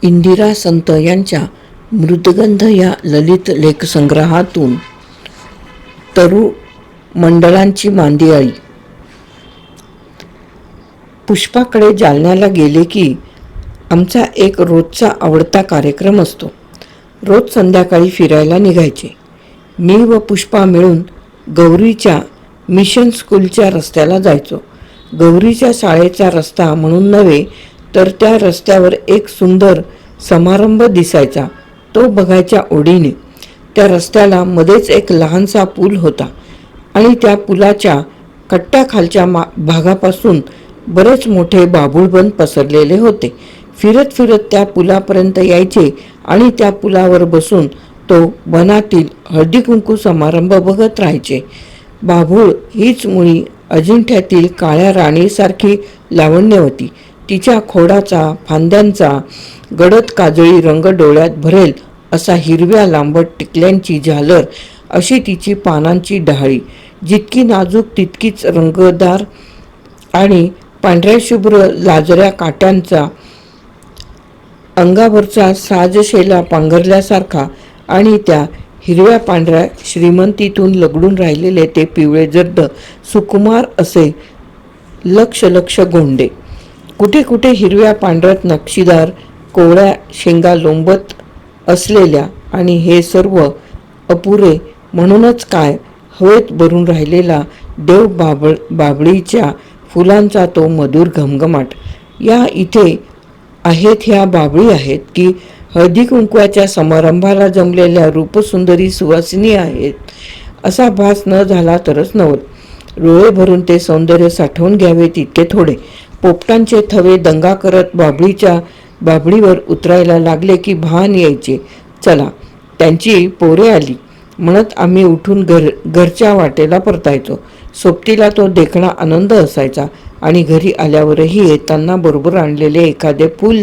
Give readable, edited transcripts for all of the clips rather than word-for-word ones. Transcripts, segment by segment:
इंदिरा संत यांच्या मृदगंध या ललित लेखसंग्रहातून तरु मंडळांची मांदियाळी. पुष्पाकडे जालन्याला गेले की आमचा एक रोजचा आवडता कार्यक्रम असतो. रोज संध्याकाळी फिरायला निघायचे. मी व पुष्पा मिळून गौरीच्या मिशन स्कूलच्या रस्त्याला जायचो. गौरीच्या शाळेचा रस्ता म्हणून नव्हे, तर त्या रस्त्यावर एक सुंदर समारंभ दिसायचा, तो बघायच्या ओढीने. त्या रस्त्याला मध्येच एक लहानसा पूल होता आणि त्या पुलाच्या कट्ट्याखालच्या भागापासून बरेच मोठे बाभूळबन पसरलेले होते. फिरत फिरत त्या पुलापर्यंत यायचे आणि त्या पुलावर बसून तो वनातील हळदी कुंकू समारंभ बघत राहायचे. बाभूळ हीच मुळी अजिंठ्यातील काळ्या राणीसारखी लावण्यवती. तिच्या खोडाचा, फांद्यांचा गडद काजळी रंग डोळ्यात भरेल असा हिरव्या लांबट टिकल्यांची झालर अशी तिची पानांची डहाळी. जितकी नाजूक तितकीच रंगतदार आणि पांढऱ्या शुभ्र लाजऱ्या काट्यांचा अंगावरचा साजशेला पांघरल्यासारखा आणि त्या हिरव्या पांढऱ्या श्रीमंतीतून लगडून राहिलेले ते पिवळे जर्द सुकुमार असे लक्ष लक्ष गोंडे. कुठे कुठे हिरव्या पांढऱ्यात नक्षीदार कोवळ्या शेंगा लोंबत असलेल्या आणि हे सर्व अपुरे म्हणूनच काय हवेत भरून राहिलेला देव बाभळीच्या फुलांचा तो मधुर घमघमाट. या इथे आहेत ह्या बाभळी आहेत की हळदी कुंकवाच्या समारंभाला जमलेल्या रूपसुंदरी सुवासिनी आहेत असा भास न झाला तरच नवल. डोळे भरून ते सौंदर्य साठवून घ्यावे तितके थोडे. पोपटांचे थवे दंगा करत बाभळीवर उतरायला लागले की भान यायचे. चला, त्यांची पोरे आली म्हणत आम्ही उठून घरच्या वाटेला परतायचो. सोबतीला तो देखणा आनंद असायचा आणि घरी आल्यावरही येताना बरोबर आणलेले एखादे फूल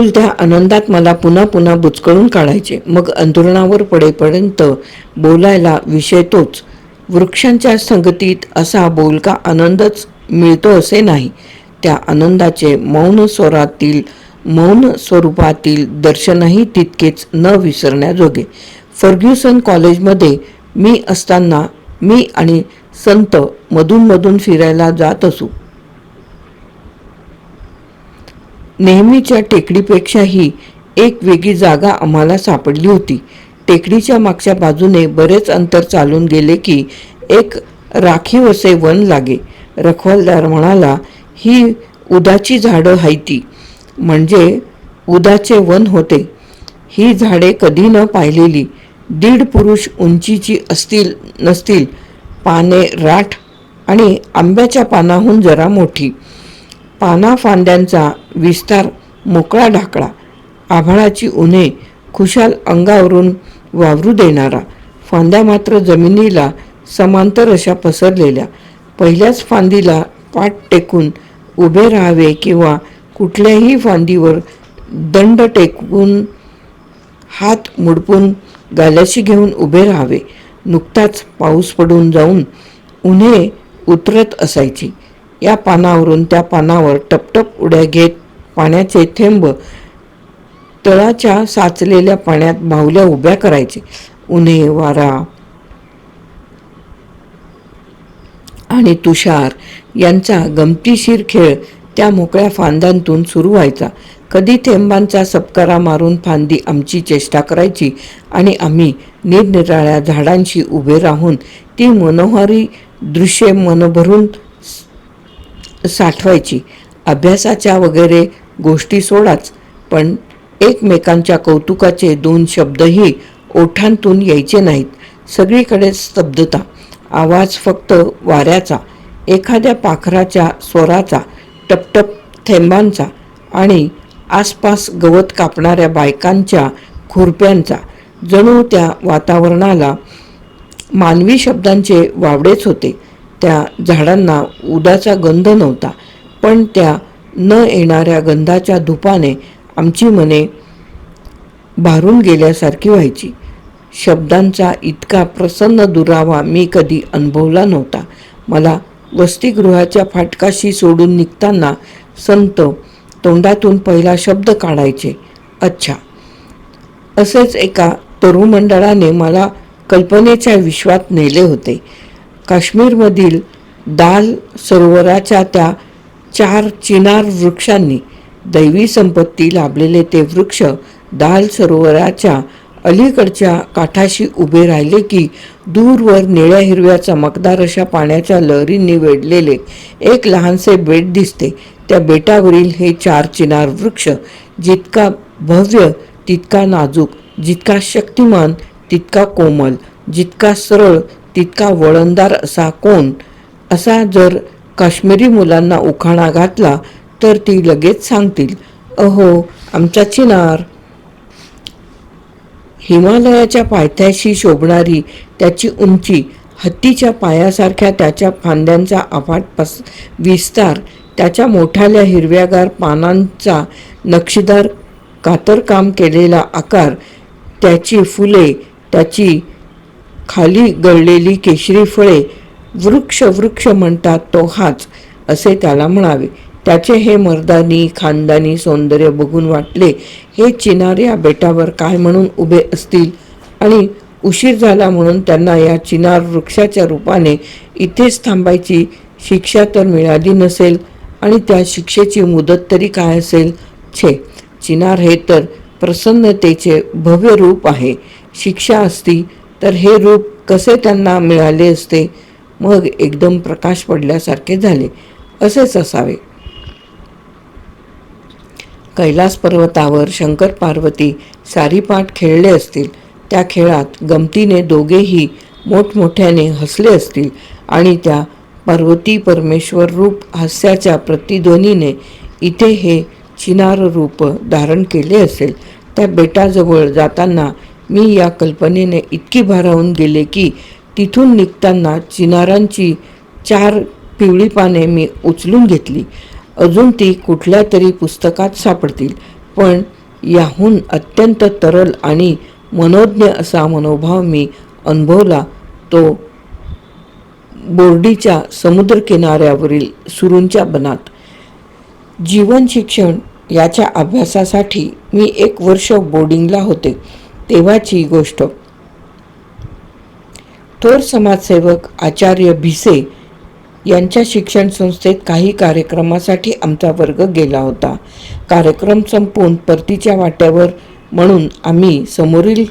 त्या आनंदात मला पुन्हा पुन्हा बुचकळून काढायचे. मग अंथरुणावर पडेपर्यंत बोलायला विषय तोच. वृक्षांच्या संगतीत असा बोलका आनंदच मिळतो असे नाही. त्या आनंदाचे मौन स्वरूपातील दर्शनही तितकेच न विसरण्याजोगे. फर्ग्युसन कॉलेजमध्ये मी असताना मी आणि संत मधून फिरायला जात असू. नेहमीच्या टेकडीपेक्षाही एक वेगळी जागा आम्हाला सापडली होती. टेकडीच्या मागच्या बाजूने बरेच अंतर चालून गेले की एक राखीव असे वन लागे. रखवालदार म्हणाला, ही उदाची झाडं हायती, म्हणजे उदाचे वन होते. ही झाडे कधी न पाहिलेली, 1.5 पुरुष उंचीची नसतील, पाने राठ आणि आंब्याच्या पानाहून जरा मोठी. पाना फांद्यांचा विस्तार मोकळा ढाकळा, आभाळाची उन्हे खुशाल अंगावरून वावरू देणारा. फांद्या मात्र जमिनीला समांतर अशा पसरलेल्या. पहिल्याच फांदीला पाठ टेकून उभे राहावे किंवा कुठल्याही फांदीवर दंड टेकून हात मुडपून गाल्याशी घेऊन उभे राहावे. नुकताच पाऊस पडून जाऊन उन्हे उतरत असायची. या पानावरून त्या पानावर टपटप उड्या घेत पाण्याचे थेंब तळाच्या साचलेल्या पाण्यात बाहुल्या उभ्या करायचे. उन्हे, वारा आणि तुषार यांचा गमतीशीर खेळ त्या मोकळ्या फांद्यांतून सुरू व्हायचा. कधी थेंबांचा सपकारा मारून फांदी आमची चेष्टा करायची आणि आम्ही निरनिराळ्या झाडांशी उभे राहून ती मनोहारी दृश्ये मनभरून साठवायची. अभ्यासाच्या वगैरे गोष्टी सोडाच, पण एकमेकांच्या कौतुकाचे 2 शब्दही ओठांतून यायचे नाहीत. सगळीकडे स्तब्धता. आवाज फक्त वाऱ्याचा, एखाद्या पाखराच्या स्वराचा, टपटप थेंबांचा आणि आसपास गवत कापणाऱ्या बायकांच्या खुरप्यांचा. जणू त्या वातावरणाला मानवी शब्दांचे वावडेच होते. त्या झाडांना उदाचा गंध नव्हता, पण त्या न येणाऱ्या गंधाच्या धुपाने आमची मने भारून गेल्यासारखी व्हायची. शब्दांचा इतका प्रसन्न दुरावा मी कधी अनुभवला नव्हता. मला वसतिगृहाच्या फाटकाशी सोडून निघताना संत तोंडातून पहिला शब्द काढायचे, अच्छा. असेच एका तरुमंडळाने मला कल्पनेच्या विश्वात नेले होते. काश्मीरमधील दाल सरोवराच्या त्या 4 चिनार वृक्षांनी दैवी संपत्ती लाभलेले ते वृक्ष दाल सरोवराच्या अलीकडच्या काठाशी उभे राहिले की दूरवर निळ्या हिरव्या चमकदार अशा पाण्याच्या लहरींनी वेढलेले एक लहानसे बेट दिसते. त्या बेटावरील हे 4 चिनार वृक्ष जितका भव्य तितका नाजूक, जितका शक्तिमान तितका कोमल, जितका सरळ तितका वळणदार असा कोण, असा जर काश्मीरी मुलांना उखाणा घातला तर ती लगेच सांगतील, अहो आमचा चिनार. हिमालयाच्या पायथ्याशी शोभणारी त्याची उंची, हत्तीच्या पायासारख्या त्याच्या फांद्यांचा अफाट विस्तार, त्याच्या मोठाल्या हिरव्यागार पानांचा नक्षीदार कातरकाम केलेला आकार, त्याची फुले, त्याची खाली गळलेली केशरी फळे, वृक्ष वृक्ष म्हणतात तो हाच असे त्याला म्हणावे. त्याचे हे मर्दानी खानदानी सौंदर्य बघून वाटले, हे चिनार या बेटावर काय म्हणून उभे असतील आणि उशीर झाला म्हणून त्यांना या चिनार वृक्षाच्या रूपाने इथेच थांबायची शिक्षा तर मिळाली नसेल आणि त्या शिक्षेची मुदत तरी काय असेल. छे, चिनार हे तर प्रसन्नतेचे भव्य रूप आहे. शिक्षा असती तर हे रूप कसे त्यांना मिळाले असते. मग एकदम प्रकाश पडल्यासारखे झाले. असेच असावे. कैलास पर्वतावर शंकर पार्वती सारीपाट खेळले असतील. त्या खेळात गमतीने दोघेही मोठमोठ्याने हसले असतील आणि त्या पार्वती परमेश्वर रूप हास्याच्या प्रतिध्वनीने इथे हे चिनार रूप धारण केले असेल. त्या बेटाजवळ जाताना मी या कल्पनेने इतकी भारावून गेले की तिथून निघताना चिनारांची 4 पिवळी पाने मी उचलून घेतली. अजून ती कुठल्या तरी पुस्तकात सापडतील, पण याहून अत्यंत तरल आणि मनोज्ञ असा मनोभाव मी अनुभवला तो बोर्डीच्या समुद्रकिनाऱ्यावरील सुरूंच्या बनात. जीवन शिक्षण याच्या अभ्यासासाठी मी 1 वर्ष बोर्डिंगला होते तेव्हाची गोष्ट. थोर समाजसेवक आचार्य भिसे यांच्या शिक्षण संस्थेत काही कार्यक्रमासाठी आमचा वर्ग गेला होता. कार्यक्रम संपून परतीच्या वाट्यावर म्हणून आम्ही समोरील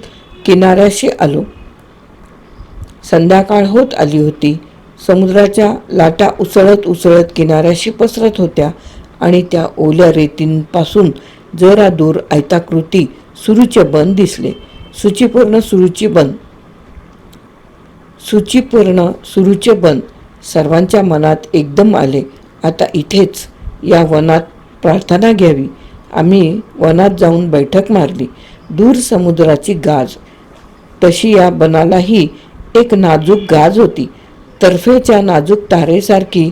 किनाऱ्याशी आलो. संध्याकाळ होत आली होती. समुद्राच्या लाटा उसळत उसळत किनाऱ्याशी पसरत होत्या आणि त्या ओल्या रेतींपासून जरा दूर आयताकृती सुरूचे बन दिसले. सुचिपूर्ण सुरूचे बन सर्वांच्या मनात एकदम आले. आता इथेच या वनात प्रार्थना घ्यावी. आम्ही वनात जाऊन बैठक मारली. दूर समुद्राची गाज, तशी या बनालाही एक नाजूक गाज होती. तर्फेच्या नाजूक तारेसारखी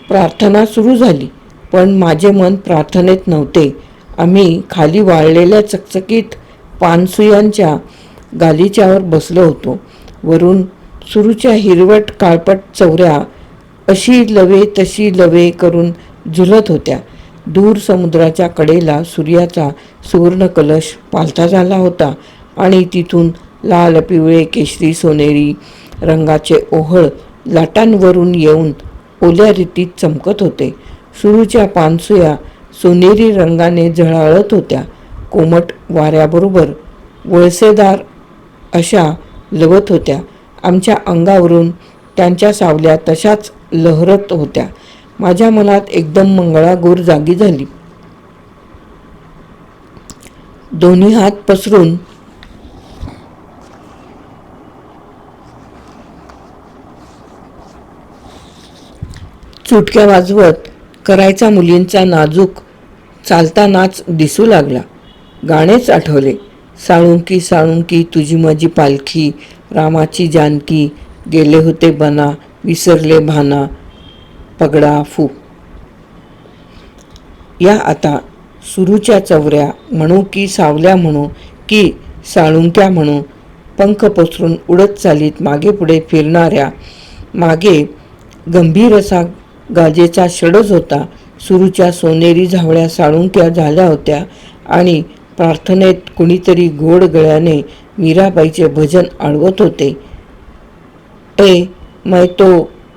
प्रार्थना सुरू झाली, पण माझे मन प्रार्थनेत नव्हते. आम्ही खाली वाळलेल्या चकचकीत पानसुयांच्या गालिच्यावर बसलो होतो. वरून सुरूच्या हिरवट काळपट चवऱ्या अशी लवे तशी लवे करून झुलत होत्या. दूर समुद्राच्या कडेला सूर्याचा सुवर्ण कलश पालथा झाला होता आणि तिथून लाल पिवळे केशरी सोनेरी रंगाचे ओहळ लाटांवरून येऊन ओल्या रेतीत चमकत होते. सुरूच्या पानसुया सोनेरी रंगाने झळाळत होत्या. कोमट वाऱ्याबरोबर वळसेदार अशा लवत होत्या. आमच्या अंगावरून त्यांच्या सावल्या तशाच लहरत होत्या. माझ्या मनात एकदम मंगळागौर जागी झाली. दोन्ही हात पसरून चुटक्या वाजवत करायचा मुलींचा नाजूक चालता नाच दिसू लागला. गाणेच आठवले. साळुंकी साळुंकी तुझी माझी पालखी, रामाची जानकी, गेले होते बना, विसरले भाना, पगडा फू. या आता सुरूच्या चवऱ्या म्हणू की सावल्या म्हणू की साळुंक्या म्हणून पंख पसरून उडत चालीत मागे पुढे फिरणाऱ्या मागे गंभीर असा गाजेचा षडज होता. सुरूच्या सोनेरी झावळ्या साळुंक्या झाल्या होत्या आणि प्रार्थनेत कुणीतरी गोड गळ्याने मीराबाईचे भजन आळवत होते. ए मै तो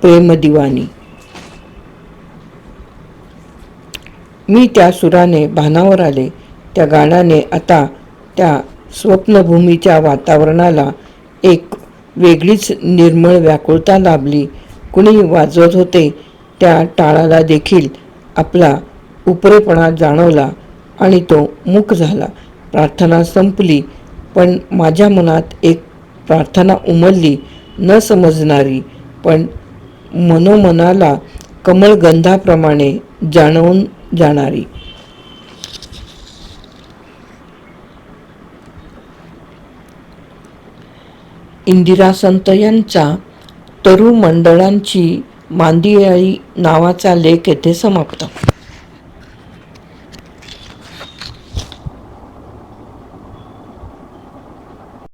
प्रेम दिवानी. मी त्या सुराने भानावर आले. त्या गाण्याने आता त्या स्वप्नभूमीच्या वातावरणाला एक वेगळीच निर्मळ व्याकुळता लाभली. कुणी वाजवत होते त्या टाळाला देखील आपला उपरेपणा जाणवला आणि तो मूक झाला. प्रार्थना संपली, पण माझ्या मनात एक प्रार्थना उमलली, न समजणारी पण मनोमनाला कमळगंधाप्रमाणे जाणवून जाणारी. इंदिरा संत यांचा तरुमंडळांची मांदियाळी नावाचा लेख येथे समाप्त.